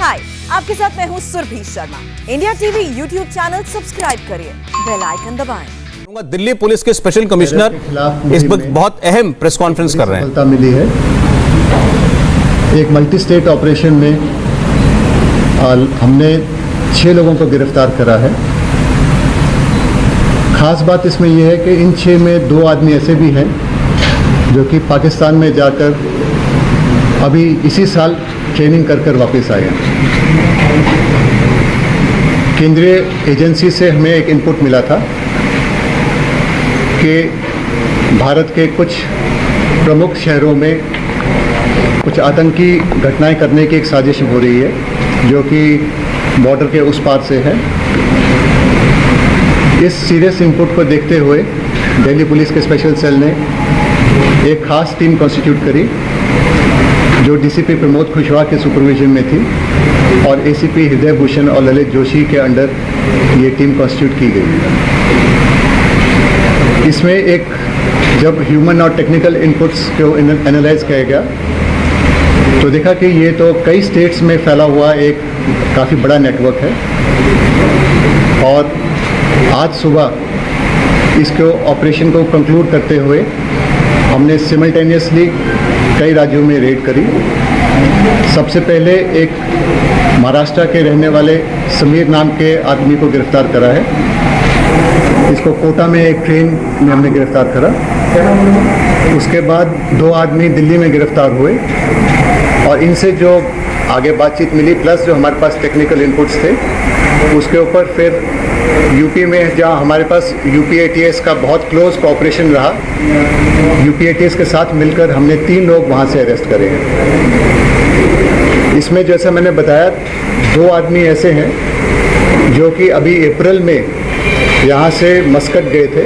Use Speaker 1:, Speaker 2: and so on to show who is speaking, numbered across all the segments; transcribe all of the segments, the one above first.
Speaker 1: हाय, आपके साथ मैं हूँ Surabhi Sharma. India TV YouTube channel subscribe करिए, बेल आइकन दबाएं।
Speaker 2: दिल्ली पुलिस के स्पेशल कमिश्नर इस वक्त बहुत अहम प्रेस कॉन्फ्रेंस कर रहे हैं।
Speaker 3: सफलता मिली है। एक मल्टी स्टेट ऑपरेशन में हमने 6 लोगों को गिरफ्तार करा है। खास बात इसमें यह है कि इन 6 में 2 आदमी ऐसे भी हैं जो कि पाकिस्तान में जाकर अभी इसी साल ट्रेनिंग कर वापस आए हैं। केंद्रीय एजेंसी से हमें एक इनपुट मिला था कि भारत के कुछ प्रमुख शहरों में कुछ आतंकी घटनाएं करने की एक साजिश हो रही है जो कि बॉर्डर के उस पार से है। इस सीरियस इनपुट को देखते हुए दिल्ली पुलिस के स्पेशल सेल ने एक खास टीम कॉन्स्टिट्यूट करी जो डीसीपी प्रमोद कुशवाहा के सुपरविजन में थी और एसीपी हृदय भूषण और ललित जोशी के अंडर ये टीम कॉन्स्टिट्यूट की गई। इसमें एक जब ह्यूमन और टेक्निकल इनपुट्स को एनालाइज किया गया तो देखा कि ये तो कई स्टेट्स में फैला हुआ एक काफ़ी बड़ा नेटवर्क है और आज सुबह इसको ऑपरेशन को कंक्लूड करते हुए हमने सिमल्टेनियसली कई राज्यों में रेड करी। सबसे पहले एक महाराष्ट्र के रहने वाले समीर नाम के आदमी को गिरफ्तार करा है। इसको कोटा में एक ट्रेन में हमने गिरफ्तार करा। उसके बाद 2 आदमी दिल्ली में गिरफ्तार हुए और इनसे जो आगे बातचीत मिली प्लस जो हमारे पास टेक्निकल इनपुट्स थे उसके ऊपर फिर यूपी में जहाँ हमारे पास यूपीएटीएस का बहुत क्लोज कोऑपरेशन रहा, यूपीएटीएस के साथ मिलकर हमने 3 लोग वहाँ से अरेस्ट करे हैं। इसमें जैसा मैंने बताया 2 आदमी ऐसे हैं जो कि अभी अप्रैल में यहाँ से मस्कट गए थे।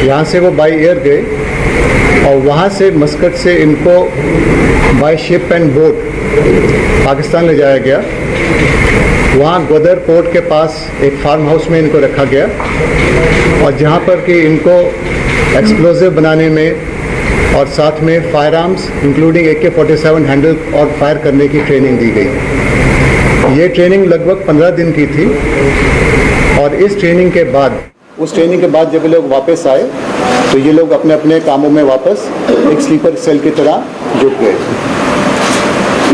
Speaker 3: यहाँ से वो बाई एयर गए और वहाँ से मस्कट से इनको by ship and boat Pakistan ले जाया गया। वहाँ ग्वादर पोर्ट के पास एक फार्म हाउस में इनको रखा गया और जहाँ पर कि इनको एक्सप्लोजिव बनाने में और साथ में fire arms including AK-47 handle और फायर करने की ट्रेनिंग दी गई। ये ट्रेनिंग लगभग 15 दिन की थी और इस ट्रेनिंग के बाद जब ये लोग वापस आए तो ये लोग अपने अपने कामों में वापस एक स्लीपर सेल की तरह जुट गए।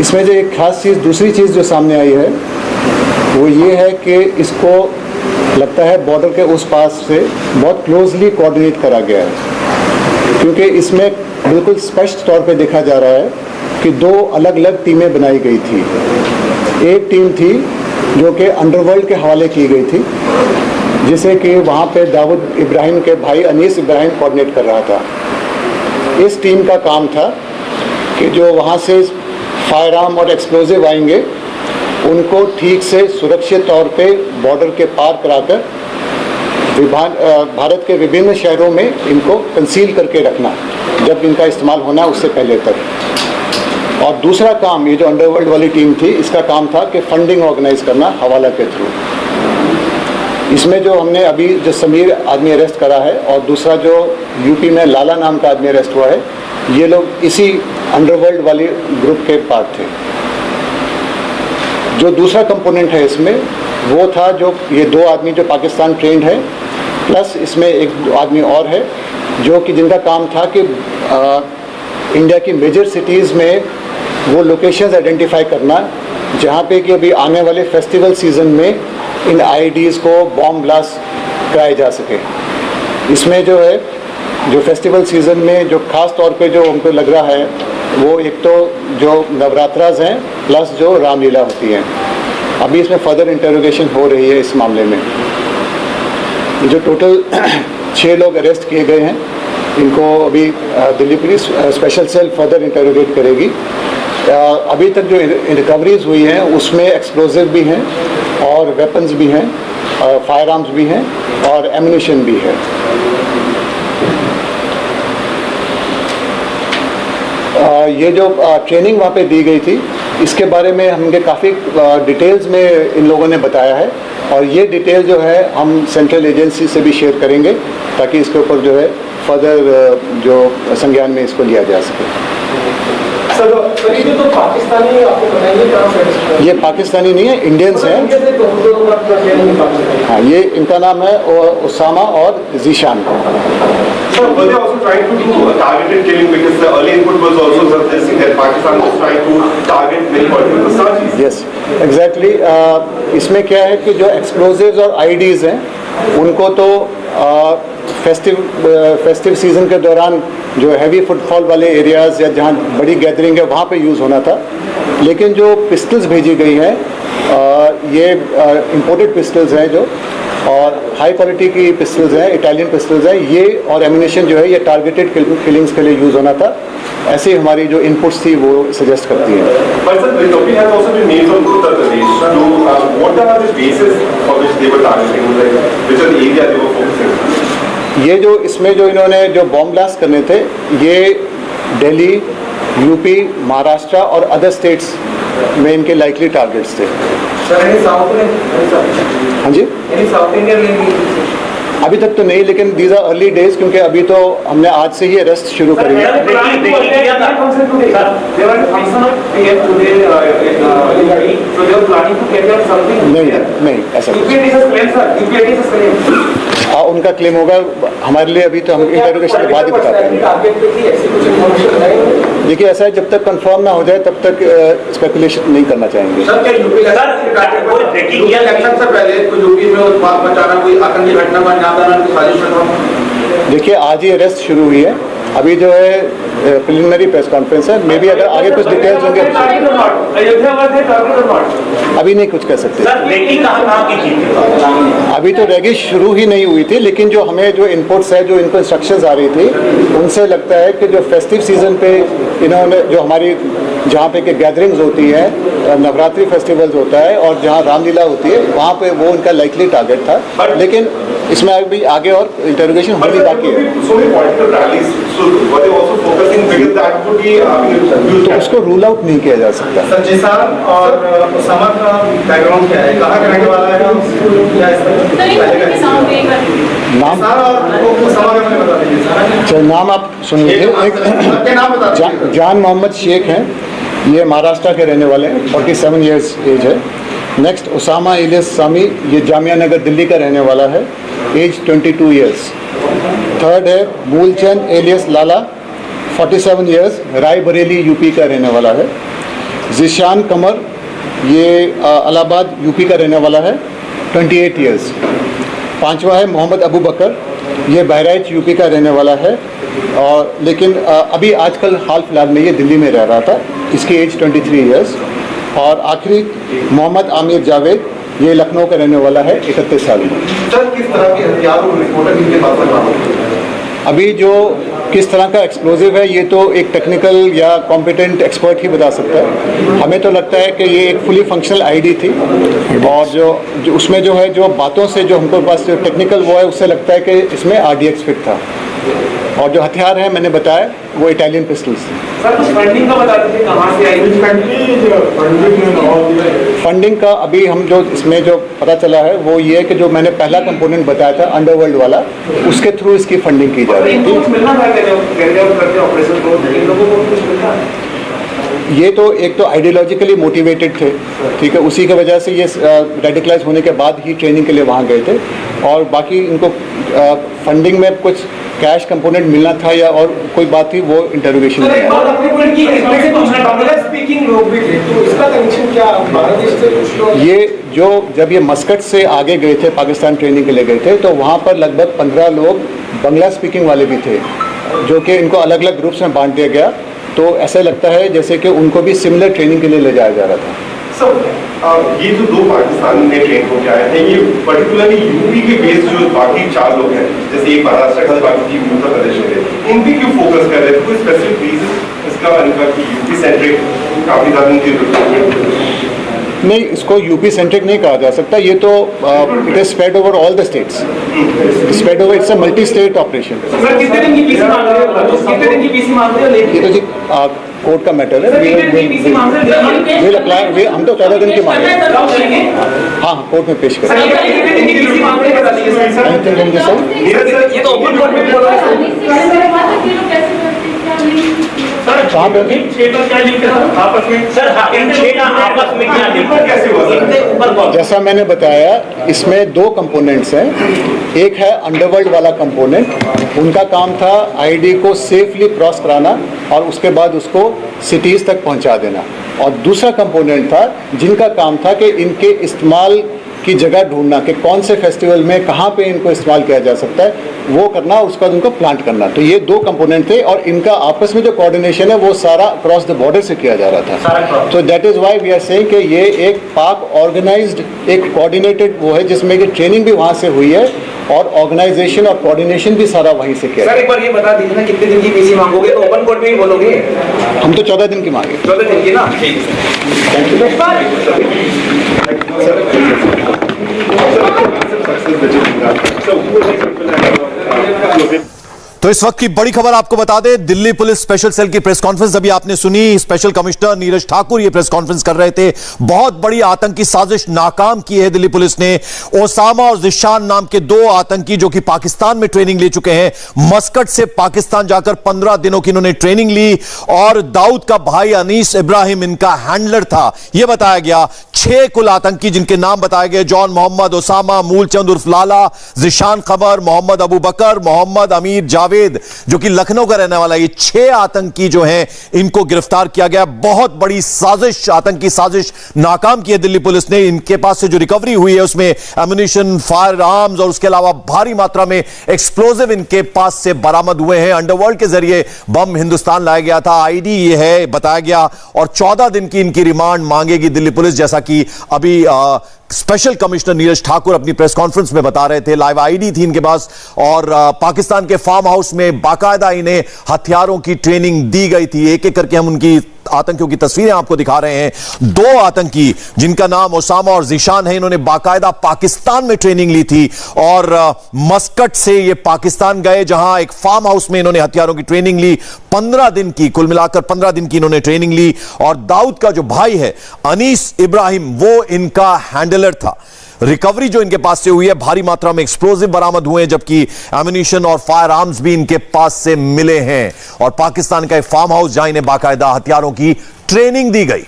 Speaker 3: इसमें जो एक खास चीज़ दूसरी चीज़ जो सामने आई है वो ये है कि इसको लगता है बॉर्डर के उस पास से बहुत क्लोजली कोऑर्डिनेट करा गया है, क्योंकि इसमें बिल्कुल स्पष्ट तौर पे देखा जा रहा है कि 2 अलग अलग टीमें बनाई गई थी। एक टीम थी जो कि अंडरवर्ल्ड के हवाले की गई थी, जिसे कि वहाँ पे दाऊद इब्राहिम के भाई अनीस इब्राहिम कोऑर्डिनेट कर रहा था। इस टीम का काम था कि जो वहाँ से फायर आर्म और एक्सप्लोजिव आएंगे उनको ठीक से सुरक्षित तौर पे बॉर्डर के पार कराकर भारत के विभिन्न शहरों में इनको कंसील करके रखना जब इनका इस्तेमाल होना उससे पहले तक। और दूसरा काम ये जो अंडरवर्ल्ड वाली टीम थी इसका काम था कि फंडिंग ऑर्गेनाइज करना हवाला के थ्रू। इसमें जो हमने अभी जो समीर आदमी अरेस्ट करा है और दूसरा जो यूपी में लाला नाम का आदमी अरेस्ट हुआ है, ये लोग इसी अंडरवर्ल्ड वाली ग्रुप के पार्ट थे। जो दूसरा कंपोनेंट है इसमें वो था जो ये 2 आदमी जो पाकिस्तान ट्रेंड है प्लस इसमें एक आदमी और है जो कि जिनका काम था कि इंडिया की मेजर सिटीज़ में वो लोकेशंस आइडेंटिफाई करना जहाँ पे कि अभी आने वाले फेस्टिवल सीज़न में इन IEDs को बॉम्ब ब्लास्ट कराए जा सके। इसमें जो है जो फेस्टिवल सीज़न में जो ख़ास तौर पे जो हमको लग रहा है वो एक तो जो नवरात्रास हैं प्लस जो रामलीला होती हैं। अभी इसमें फर्दर इंटरोगेशन हो रही है इस मामले में। जो टोटल 6 लोग अरेस्ट किए गए हैं इनको अभी Delhi police special cell further interrogate करेगी। अभी तक जो रिकवरीज हुई हैं उसमें एक्सप्लोजिव भी हैं और वेपन्स भी हैं, फायर आर्म्स भी हैं और एम्यूनिशन भी है। ये जो ट्रेनिंग वहाँ पे दी गई थी इसके बारे में हमने काफ़ी डिटेल्स में इन लोगों ने बताया है और ये डिटेल जो है हम सेंट्रल एजेंसी से भी शेयर करेंगे ताकि इसके ऊपर जो है फर्दर जो संज्ञान में इसको लिया जा सके।
Speaker 4: सर ये जो तो पाकिस्तानी आपको बताइए कहाँ से?
Speaker 3: ये पाकिस्तानी नहीं है, इंडियंस हैं। हाँ, ये इनका नाम है उसामा और Zeeshan.
Speaker 4: Sir, were they also trying to do a targeted killing because the early input was also suggesting that Pakistan was trying to target many political personalities?
Speaker 3: Yes exactly. इसमें क्या है कि जो एक्सप्लोजिव्स और आईडीज हैं उनको तो फेस्टिव सीजन के दौरान जो हैवी फुटफॉल वाले एरियाज़ या जहाँ बड़ी गैदरिंग है वहाँ पे यूज़ होना था, लेकिन जो पिस्टल्स भेजी गई हैं ये इंपोर्टेड पिस्टल्स हैं जो, और हाई क्वालिटी की पिस्टल्स हैं, इटालियन पिस्टल्स हैं ये, और एमिनेशन जो है ये टारगेटेड किलिंग्स के लिए यूज़ होना था। ऐसे ही हमारी जो इनपुट्स थी वो सजेस्ट करती हैं।
Speaker 4: But sir, the topic has also been made from Uttar Pradesh. So, what are the bases for which they were targeting, like which are the area they were focusing?
Speaker 3: ये जो इसमें जो इन्होंने जो बॉम्ब ब्लास्ट करने थे ये Delhi, UP, Maharashtra और अदर स्टेट्स में इनके लाइकली टारगेट्स थे।
Speaker 4: Sir, any South Indian?
Speaker 3: हाँ जी,
Speaker 4: Any South Indian?
Speaker 3: अभी तक तो नहीं, लेकिन दीज आर अर्ली डेज, क्योंकि अभी तो हमने आज से ही अरेस्ट शुरू करी है। नहीं ऐसा उनका क्लेम होगा, हमारे लिए अभी तो हम इंटरोगेशन के बाद ही बताते हैं। देखिए ऐसा है, जब तक कंफर्म ना हो जाए तब तक स्पेकुलेशन नहीं करना चाहेंगे। देखिए आज ही अरेस्ट शुरू हुई है, अभी जो है प्रिलिमिनरी प्रेस कॉन्फ्रेंस है, मे बी अगर आगे कुछ डिटेल्स होंगे अभी नहीं कुछ कह सकते। अभी तो रैगिश शुरू ही नहीं हुई थी, लेकिन जो हमें जो इनपुट्स है, जो इनको इंस्ट्रक्शंस आ रही थी, उनसे लगता है कि जो फेस्टिव सीजन पे इन्होंने जो हमारी जहाँ पे कि गैदरिंग्स होती है, नवरात्रि फेस्टिवल्स होता है और जहाँ रामलीला होती है, वहाँ पे वो उनका लाइकली टारगेट था, लेकिन इसमें अभी आगे और इंटरोगेशन होनी बाकी है। तो उसको रूल आउट नहीं किया जा सकता।
Speaker 4: सर जिसान और उसामा का बैकग्राउंड क्या है, कहाँ का रहने वाला है,
Speaker 3: नाम
Speaker 4: और उसामा का मुझे बता दीजिए।
Speaker 3: अच्छा, नाम आप सुन लीजिए।
Speaker 4: एक नाम बता
Speaker 3: जान मोहम्मद शेख हैं, ये महाराष्ट्र के रहने वाले हैं, 47 ईयर्स एज है। नेक्स्ट उसामा इलियास सामी, ये जामिया नगर दिल्ली का रहने वाला है, एज 22 ईयर्स। थर्ड है मूलचंद एलियस लाला, 47 ईयर्स, रायबरेली यूपी का रहने वाला है। जिशान कमर, ये इलाहाबाद यूपी का रहने वाला है, 28 ईयर्स। पांचवा है मोहम्मद अबू बकर, ये बहराइच यूपी का रहने वाला है, और लेकिन अभी आजकल हाल फिलहाल में ये दिल्ली में रह रहा था, इसकी एज 23 ईयर्स। और आखिरी मोहम्मद आमिर जावेद, ये लखनऊ का रहने वाला है, 31 साल में।
Speaker 4: सर किस तरह के हथियार और विस्फोटक इनके पास बरामद?
Speaker 3: अभी जो किस तरह का एक्सप्लोजिव है ये तो एक टेक्निकल या कॉम्पिटेंट एक्सपर्ट ही बता सकता है। हमें तो लगता है कि ये एक फुली फंक्शनल आईडी थी, और जो उसमें जो है जो बातों से जो हमको पास जो टेक्निकल वो है उससे लगता है कि इसमें RDX फिट था, और जो हथियार हैं मैंने बताया वो इटालियन पिस्टल्स थे।
Speaker 4: सर कुछ फंडिंग का बता दीजिए, कहाँ से आई
Speaker 3: फंडिंग का अभी हम जो इसमें जो पता चला है वो ये है कि जो मैंने पहला कंपोनेंट बताया था अंडरवर्ल्ड वाला, उसके थ्रू इसकी फंडिंग की जा रही थी। ये तो एक तो आइडियोलॉजिकली मोटिवेटेड थे, ठीक है, उसी की वजह से ये रेडिकलाइज होने के बाद ही ट्रेनिंग के लिए वहाँ गए थे, और बाकी इनको फंडिंग में कुछ कैश कंपोनेंट मिलना था या और कोई बात थी वो इंटरोगेशन में ये जो जब ये मस्कट से आगे गए थे, पाकिस्तान ट्रेनिंग के लिए गए थे, तो वहाँ पर लगभग 15 लोग बंगला स्पीकिंग वाले भी थे, जो कि इनको अलग अलग ग्रुप्स में बांट दिया गया। तो ऐसा लगता है जैसे कि उनको भी सिमिलर ट्रेनिंग के लिए ले जाया जा रहा था।
Speaker 4: ये जो दो पाकिस्तान में ट्रेन होकर आए थे, ये पर्टिकुलरली यूपी के बेस जो बाकी 4 लोग हैं, जैसे एक महाराष्ट्र का, बाकी उत्तर प्रदेश में थे, इन पे क्यों फोकस कर रहे थे? कोई स्पेसिफिक रीजन इसका इनका कि यूपी सेंट्रिक काफी ज्यादा इनकी रिक्रूटमेंट?
Speaker 3: नहीं, इसको यूपी सेंट्रिक नहीं कहा जा सकता, ये तो it is spread over all the states, spread over, it's a multi state operation.
Speaker 4: Sir कितने दिन की पीसी मांग रहे हो? कितने दिन की पीसी मांग रहे हो?
Speaker 3: ये तो जी कोर्ट का मैटर है, हम तो 14 दिन की मांग रहे हैं। हाँ, कोर्ट में पेश करें। कहाँ पे? जैसा मैंने बताया, इसमें दो कंपोनेंट्स हैं। एक है अंडरवर्ल्ड वाला कंपोनेंट, उनका काम था आईडी को सेफली क्रॉस कराना और उसके बाद उसको सिटीज़ तक पहुंचा देना। और दूसरा कंपोनेंट था जिनका काम था कि इनके इस्तेमाल की जगह ढूंढना कि कौन से फेस्टिवल में कहाँ पे इनको इस्तेमाल किया जा सकता है, वो करना, उसके बाद उनको प्लांट करना। तो ये दो कंपोनेंट थे और इनका आपस में जो कोऑर्डिनेशन है वो सारा क्रॉस द बॉर्डर से किया जा रहा था। तो that is why we are saying कि ये एक पाक ऑर्गेनाइज्ड, एक कोऑर्डिनेटेड वो है जिसमें कि ट्रेनिंग भी वहाँ से हुई है और ऑर्गेनाइजेशन और कोऑर्डिनेशन भी सारा वहीं से किया।
Speaker 5: सर एक बार ये बता दीजिए ना, कितने दिन की पीसी मांगोगे? तो ओपन कोर्ट में ही बोलोगे?
Speaker 3: हम तो 14 दिन की मांगे।
Speaker 5: 14 दिन की ना, ठीक है।
Speaker 6: तो इस वक्त की बड़ी खबर आपको बता दें, दिल्ली पुलिस स्पेशल सेल की प्रेस कॉन्फ्रेंस अभी आपने सुनी। स्पेशल कमिश्नर नीरज ठाकुर ये प्रेस कॉन्फ्रेंस कर रहे थे। बहुत बड़ी आतंकी साजिश नाकाम की है दिल्ली पुलिस ने। ओसामा और जिशान नाम के दो आतंकी जो कि पाकिस्तान में ट्रेनिंग ले चुके हैं, मस्कट से पाकिस्तान जाकर 15 दिनों की इन्होंने ट्रेनिंग ली। और दाऊद का भाई अनीस इब्राहिम इनका हैंडलर था। यह बताया गया 6 कुल आतंकी जिनके नाम बताए गए, जॉन मोहम्मद, ओसामा, मूलचंद उर्फ लाला, जिशान खबर, मोहम्मद अबू बकर, मोहम्मद अमीर जावेद जो कि लखनऊ का रहने वाला, ये 6 आतंकी जो हैं इनको गिरफ्तार किया गया। बहुत बड़ी साजिश, आतंकी साजिश नाकाम की है दिल्ली पुलिस ने। इनके पास से जो रिकवरी हुई है उसमें एम्युनिशन, फायर आर्म्स और उसके अलावा भारी मात्रा में एक्सप्लोजिव इनके पास से बरामद हुए हैं। अंडरवर्ल्ड के जरिए बम हिंदुस्तान लाया गया था, आईडी ये है बताया गया। और 14 दिन की इनकी रिमांड मांगेगी दिल्ली पुलिस, जैसा कि अभी स्पेशल कमिश्नर नीरज ठाकुर अपनी प्रेस कॉन्फ्रेंस में बता रहे थे। लाइव आईडी थी इनके पास और पाकिस्तान के फार्म हाउस में बाकायदा इन्हें हथियारों की ट्रेनिंग दी गई थी। एक एक करके हम उनकी आतंकियों की तस्वीरें आपको दिखा रहे हैं। 2 आतंकी जिनका नाम ओसामा और जिशान है, इन्होंने बाकायदा पाकिस्तान में ट्रेनिंग ली थी और मस्कट से ये पाकिस्तान गए जहां एक फार्म हाउस में इन्होंने हथियारों की ट्रेनिंग ली। 15 दिन की, कुल मिलाकर 15 दिन की इन्होंने ट्रेनिंग ली। और दाऊद का जो भाई है अनीस इब्राहिम, वो इनका हैंडलर था। रिकवरी जो इनके पास से हुई है, भारी मात्रा में एक्सप्लोजिव बरामद हुए हैं, जबकि एम्युनिशन और फायर आर्म्स भी इनके पास से मिले हैं। और पाकिस्तान का एक फार्म हाउस जहां इन्हें बाकायदा हथियारों की ट्रेनिंग दी गई।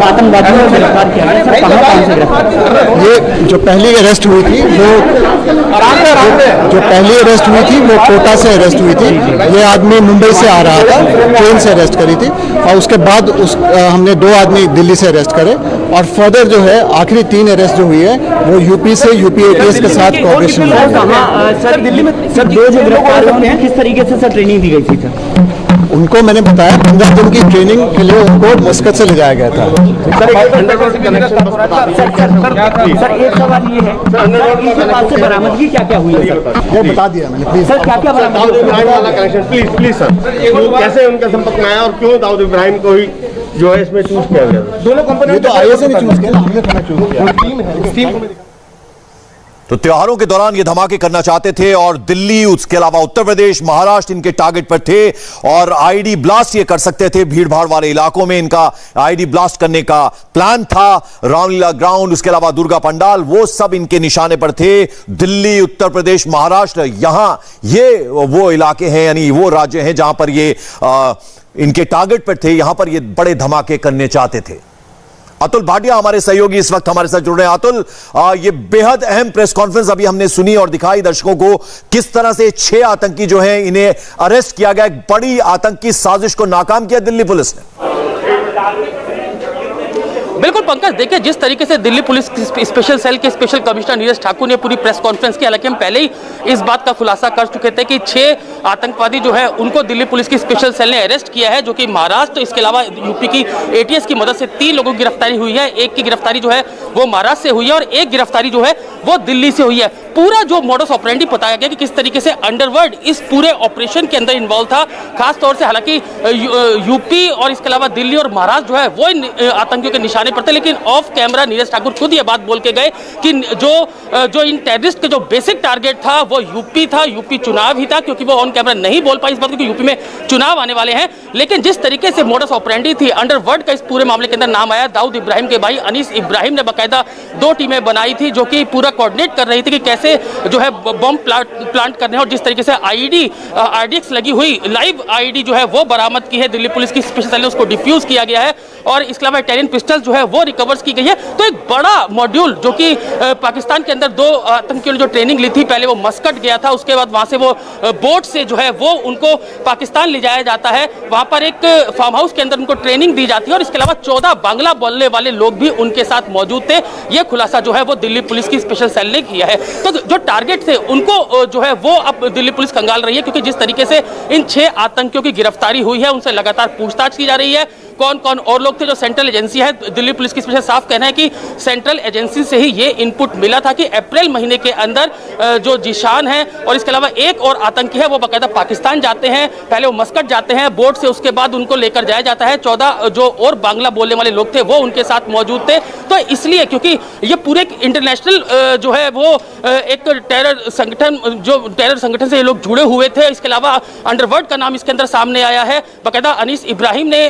Speaker 7: आतंकवादियों को गिरफ्तार किया गया। सर कहां से गिरफ्तार?
Speaker 3: ये जो पहली अरेस्ट हुई थी वो कोटा से अरेस्ट हुई थी। ये आदमी मुंबई से आ रहा था, ट्रेन से अरेस्ट करी थी। और उसके बाद हमने 2 आदमी दिल्ली से अरेस्ट करे। और फर्दर जो है आखिरी 3 अरेस्ट जो हुई है वो यूपी से, यूपी एटीएस के साथ कोऑपरेशन में।
Speaker 7: सर दिल्ली में सर 2 जो गिरफ्तार हुए हैं, किस तरीके से सर ट्रेनिंग दी गई थी? सर
Speaker 3: उनको मैंने बताया 15 दिन की ट्रेनिंग के लिए उनको मस्कत से ले जाया गया था।
Speaker 7: सर एक सवाल ये है, इसके पास से बरामदगी क्या क्या हुई है?
Speaker 3: ये बता दिया मैंने, प्लीज।
Speaker 7: सर क्या क्या बरामदगी?
Speaker 8: प्लीज सर, कैसे उनका संपर्क में आया और क्यों दाऊद इब्राहिम को ही जो है इसमें चूज किया गया?
Speaker 3: दोनों कंपनी, ये तो आईएसए ने चूज किया, हमने थोड़ा चूज किया। टीम है, इस टीम को
Speaker 6: तो त्योहारों के दौरान ये धमाके करना चाहते थे और दिल्ली, उसके अलावा उत्तर प्रदेश, महाराष्ट्र इनके टारगेट पर थे। और आईडी ब्लास्ट ये कर सकते थे भीड़ भाड़ वाले इलाकों में। इनका आईडी ब्लास्ट करने का प्लान था। रामलीला ग्राउंड, उसके अलावा दुर्गा पंडाल, वो सब इनके निशाने पर थे। दिल्ली, उत्तर प्रदेश, महाराष्ट्र, यहां ये वो इलाके हैं, यानी वो राज्य हैं जहां पर ये इनके टारगेट पर थे। यहां पर ये बड़े धमाके करने चाहते थे। अतुल भाटिया हमारे सहयोगी इस वक्त हमारे साथ जुड़ रहे हैं। अतुल, ये बेहद अहम प्रेस कॉन्फ्रेंस अभी हमने सुनी और दिखाई दर्शकों को, किस तरह से 6 आतंकी जो हैं इन्हें अरेस्ट किया गया। एक बड़ी आतंकी साजिश को नाकाम किया दिल्ली पुलिस ने।
Speaker 9: बिल्कुल पंकज, देखिए जिस तरीके से दिल्ली पुलिस स्पेशल सेल के स्पेशल कमिश्नर नीरज ठाकुर ने पूरी प्रेस कॉन्फ्रेंस की, हालांकि हम पहले ही इस बात का खुलासा कर चुके थे कि 6 आतंकवादी जो है उनको दिल्ली पुलिस की स्पेशल सेल ने अरेस्ट किया है, जो कि महाराष्ट्र, इसके अलावा यूपी की एटीएस की मदद से 3 लोगों की गिरफ्तारी हुई है। एक की गिरफ्तारी जो है वो महाराष्ट्र से हुई है और एक गिरफ्तारी जो है वो दिल्ली से हुई है। पूरा जो मॉडस ऑपरेंडी बताया गया कि किस तरीके से अंडरवर्ल्ड इस पूरे ऑपरेशन के अंदर इन्वॉल्व था, खासतौर से हालांकि यूपी और इसके अलावा दिल्ली और महाराष्ट्र जो है वो इन आतंकियों के निशाने पर थे। लेकिन ऑफ कैमरा नीरज ठाकुर खुद ये बात बोल के गए कि जो इन टेररिस्ट के जो बेसिक टारगेट था वो यूपी था, यूपी चुनाव ही था, क्योंकि वो ऑन कैमरा नहीं बोल पाई इस बात, क्योंकि यूपी में चुनाव आने वाले हैं। लेकिन जिस तरीके से मोडस ऑपरेंडी थी, अंडरवर्ल्ड का इस पूरे मामले के अंदर नाम आया, दाऊद इब्राहिम के भाई अनीस इब्राहिम ने बाकायदा 2 टीमें बनाई थी जो कि पूरा कोऑर्डिनेट कर रही थी कि कैसे जो है बम प्लांट करने हैं, और जिस तरीके से आरडीएक्स लगी हुई लाइव आईडी जो है वो बरामद की है दिल्ली पुलिस की स्पेशल सेल ने, उसको डिफ्यूज किया गया है, और इसके अलावा टेरियन पिस्टल जो है वो रिकवर्स की गई है। तो एक बड़ा मॉड्यूल जो कि पाकिस्तान के अंदर 2 आतंकियों ने जो ट्रेनिंग ली थी, पहले वो मस्कट गया था, उसके बाद वहां से वो बोट से जो है वो उनको पाकिस्तान ले जाया जाता है, वहां पर एक फार्म हाउस के अंदर उनको ट्रेनिंग दी जाती है, और इसके अलावा 14 बांग्ला बोलने वाले लोग भी उनके साथ मौजूद थे। यह खुलासा जो है वो दिल्ली पुलिस की स्पेशल सेल ने किया है। तो जो टारगेट थे उनको जो है वो अब दिल्ली पुलिस कंगाल रही है, क्योंकि जिस तरीके से इन 6 आतंकियों की गिरफ्तारी हुई है, उनसे लगातार पूछताछ की जा रही है। कौन कौन और लोग थे, जो सेंट्रल एजेंसी है दिल्ली पुलिस की स्पेशल साफ कहना है कि सेंट्रल एजेंसी से ही ये इनपुट मिला था कि अप्रैल महीने के अंदर जो जिशान है और इसके अलावा एक और आतंकी है वो बाकायदा पाकिस्तान जाते हैं, पहले वो मस्कट जाते हैं बोट से, उसके बाद उनको लेकर जाया जाता है। 14 जो और बांग्ला बोलने वाले लोग थे वो उनके साथ मौजूद थे। तो इसलिए क्योंकि ये पूरे इंटरनेशनल जो है वो एक टेरर संगठन से ये लोग जुड़े हुए थे। इसके अलावा अंडरवर्ल्ड का नाम इसके अंदर सामने आया है। बाकायदा अनीस इब्राहिम ने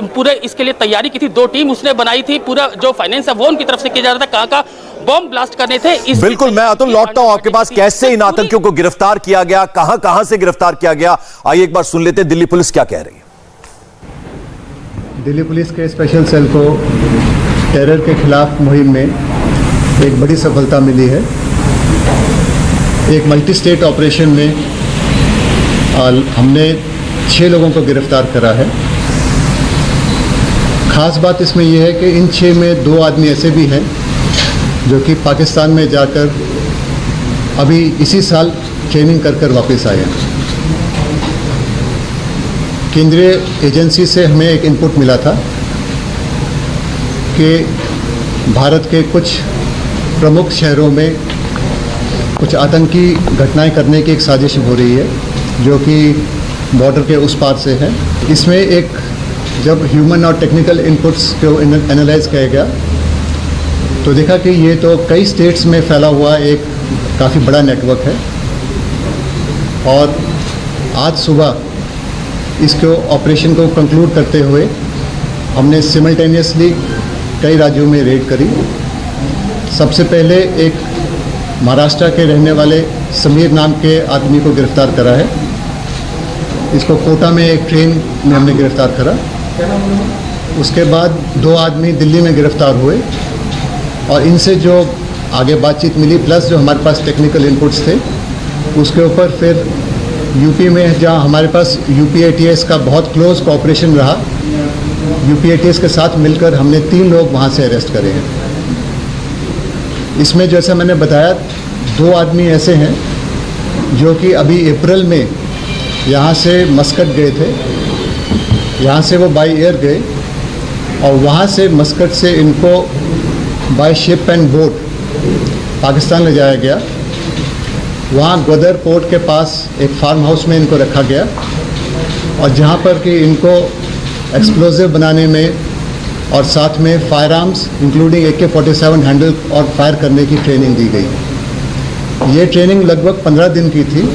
Speaker 9: पूरे इसके लिए तैयारी की थी, 2 टीम उसने बनाई थी, पूरा जो फाइनेंस है वो उनकी तरफ से किया जा रहा था, कहाँ बॉम्ब ब्लास्ट करने थे।
Speaker 6: बिल्कुल, मैं अतुल लौटता हूं आपके पास, कैसे इन आतंकियों को गिरफ्तार किया गया, कहां से गिरफ्तार किया गया, आइए एक बार सुन लेते हैं दिल्ली पुलिस क्या कह रही है।
Speaker 3: दिल्ली पुलिस के स्पेशल सेल को टेरर के खिलाफ मुहिम में एक बड़ी सफलता मिली है। एक मल्टी स्टेट ऑपरेशन में हमने 6 लोगों को गिरफ्तार करा है। खास बात इसमें यह है कि इन 6 में 2 आदमी ऐसे भी हैं जो कि पाकिस्तान में जाकर अभी इसी साल ट्रेनिंग कर वापस आए हैं। केंद्रीय एजेंसी से हमें एक इनपुट मिला था कि भारत के कुछ प्रमुख शहरों में कुछ आतंकी घटनाएं करने की एक साजिश हो रही है जो कि बॉर्डर के उस पार से है। इसमें एक जब ह्यूमन और टेक्निकल इनपुट्स को एनालाइज किया गया तो देखा कि ये तो कई स्टेट्स में फैला हुआ एक काफ़ी बड़ा नेटवर्क है, और आज सुबह इसको ऑपरेशन को कंक्लूड करते हुए हमने सिमल्टेनियसली कई राज्यों में रेड करी। सबसे पहले एक महाराष्ट्र के रहने वाले समीर नाम के आदमी को गिरफ्तार करा है। इसको कोटा में एक ट्रेन में हमने गिरफ्तार करा। उसके बाद 2 आदमी दिल्ली में गिरफ्तार हुए, और इनसे जो आगे बातचीत मिली प्लस जो हमारे पास टेक्निकल इनपुट्स थे उसके ऊपर फिर यूपी में, जहां हमारे पास यूपीएटीएस का बहुत क्लोज कोऑपरेशन रहा, यूपीएटीएस के साथ मिलकर हमने 3 लोग वहां से अरेस्ट करे हैं। इसमें जैसा मैंने बताया 2 आदमी ऐसे हैं जो कि अभी अप्रैल में यहाँ से मस्कट गए थे, यहाँ से वो बाई एयर गए और वहाँ से मस्कट से इनको by ship and boat Pakistan ले जाया गया। वहाँ ग्वादर पोर्ट के पास एक फार्म हाउस में इनको रखा गया, और जहाँ पर कि इनको एक्सप्लोजिव बनाने में और साथ में fire arms including AK-47 handle और फायर करने की ट्रेनिंग दी गई। ये ट्रेनिंग लगभग 15 दिन की थी,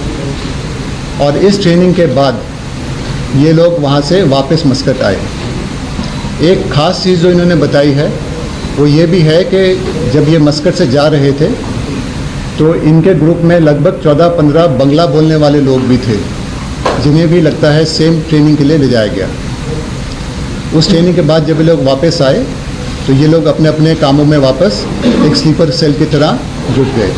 Speaker 3: और इस ट्रेनिंग के बाद ये लोग वहाँ से वापस मस्कट आए। एक ख़ास चीज़ जो इन्होंने बताई है वो ये भी है कि जब ये मस्कट से जा रहे थे तो इनके ग्रुप में लगभग 14-15 बंगला बोलने वाले लोग भी थे, जिन्हें भी लगता है सेम ट्रेनिंग के लिए ले जाया गया। उस ट्रेनिंग के बाद जब ये लोग वापस आए तो ये लोग अपने अपने कामों में वापस एक स्लीपर सेल की तरह जुट गए।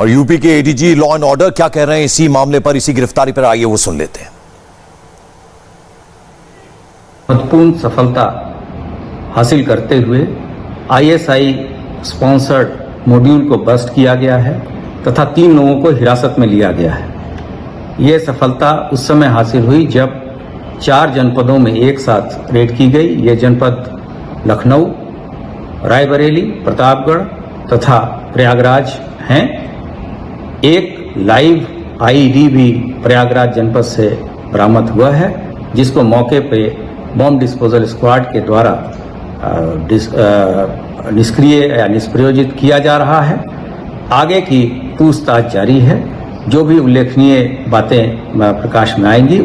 Speaker 6: और यूपी के एडीजी लॉ एंड ऑर्डर क्या कह रहे हैं इसी मामले पर, इसी गिरफ्तारी पर, आइए वो सुन लेते हैं।
Speaker 10: महत्वपूर्ण सफलता हासिल करते हुए ISI स्पॉन्सर्ड मॉड्यूल को बस्ट किया गया है तथा 3 लोगों को हिरासत में लिया गया है। यह सफलता उस समय हासिल हुई जब 4 जनपदों में एक साथ रेड की गई। ये जनपद लखनऊ, रायबरेली, प्रतापगढ़ तथा प्रयागराज हैं। एक लाइव IED भी प्रयागराज जनपद से बरामद हुआ है, जिसको मौके पे बॉम्ब डिस्पोजल स्क्वाड के द्वारा निष्क्रिय या निष्प्रयोजित किया जा रहा है। आगे की पूछताछ जारी है। जो भी उल्लेखनीय बातें प्रकाश में आएंगी।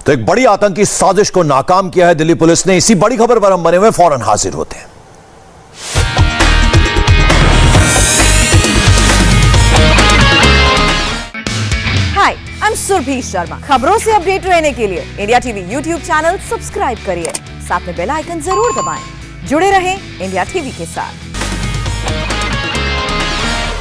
Speaker 6: तो एक बड़ी आतंकी साजिश को नाकाम किया है दिल्ली पुलिस ने। इसी बड़ी खबर पर हम बने हुए फौरन हाजिर होते हैं।
Speaker 1: हाय, आई एम सुरभि शर्मा। खबरों से अपडेट रहने के लिए India TV YouTube channel subscribe करिए, साथ में बेल आइकन जरूर दबाएं। जुड़े रहें इंडिया टीवी के साथ।